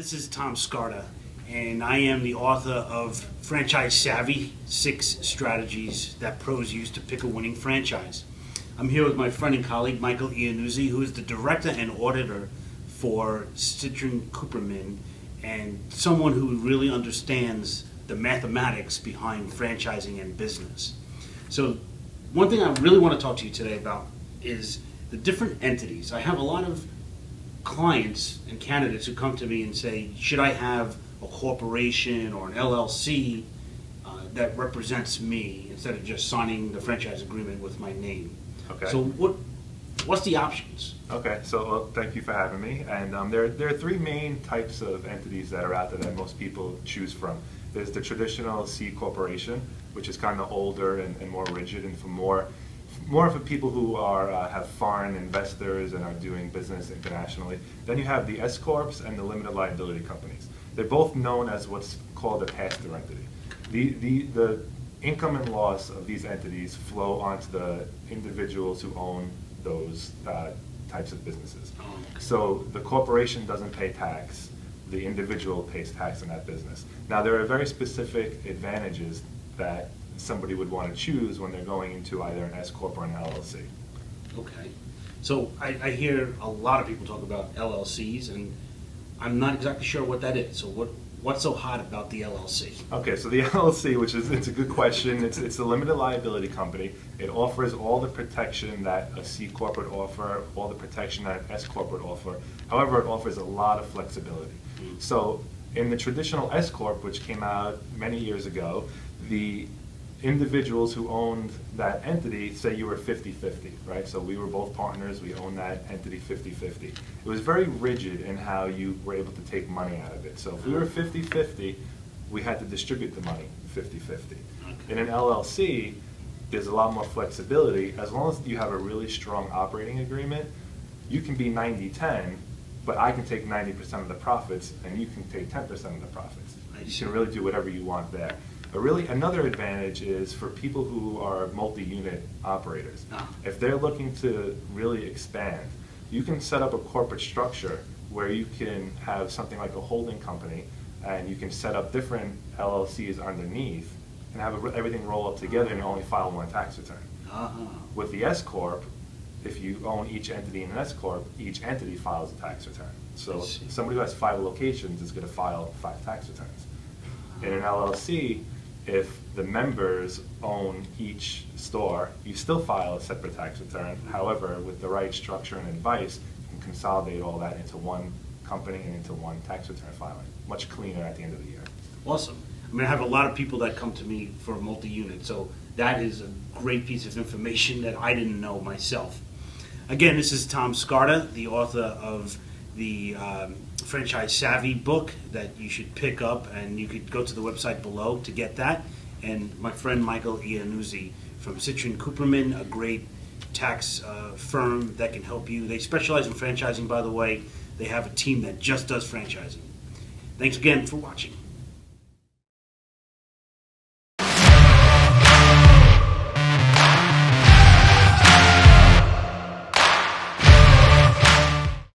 This is Tom Scarda, and I am the author of Franchise Savvy, 6 Strategies that Pros Use to Pick a Winning Franchise. I'm here with my friend and colleague, Michael Iannuzi, who is the director and auditor for CitrinCooperman, and someone who really understands the mathematics behind franchising and business. So one thing I really want to talk to you today about is the different entities. I have a lot of clients and candidates who come to me and say, should I have a corporation or an LLC that represents me instead of just signing the franchise agreement with my name? Okay. So what's the options? Okay, so thank you for having me. And there are 3 main types of entities that are out there that most people choose from. There's the traditional C corporation, which is kind of older and more rigid, and for more for people who are have foreign investors and are doing business internationally. Then you have the S corps and the limited liability companies. They're both known as what's called a pass-through entity. The income and loss of these entities flow onto the individuals who own those types of businesses. So the corporation doesn't pay tax, the individual pays tax in that business. Now there are very specific advantages that somebody would want to choose when they're going into either an S corp or an LLC. Okay. So I hear a lot of people talk about LLCs, and I'm not exactly sure what that is. So what's so hot about the LLC? Okay, so the LLC, it's a good question. It's a limited liability company. It offers all the protection that a C corp would offer, all the protection that an S corp would offer. However, it offers a lot of flexibility. So in the traditional S corp, which came out many years ago, the individuals who owned that entity, say you were 50-50, right? So we were both partners, we owned that entity 50-50. It was very rigid in how you were able to take money out of it. So if we were 50-50, we had to distribute the money 50-50. In an LLC, there's a lot more flexibility. As long as you have a really strong operating agreement, you can be 90-10, but I can take 90% of the profits and you can take 10% of the profits. You can really do whatever you want there. But really, another advantage is for people who are multi-unit operators. If they're looking to really expand, you can set up a corporate structure where you can have something like a holding company, and you can set up different LLCs underneath and have everything roll up together and only file one tax return. With the S corp, if you own each entity in an S corp, each entity files a tax return. So somebody who has 5 locations is going to file 5 tax returns. In an LLC, if the members own each store, you still file a separate tax return. However, with the right structure and advice, you can consolidate all that into one company and into one tax return filing. Much cleaner at the end of the year. Awesome. I mean, I have a lot of people that come to me for multi-unit, so that is a great piece of information that I didn't know myself. Again, this is Tom Scarda, the author of the Franchise Savvy book that you should pick up, and you could go to the website below to get that. And my friend Michael Iannuzi from CitrinCooperman, a great tax firm that can help you. They specialize in franchising, by the way. They have a team that just does franchising. Thanks again for watching.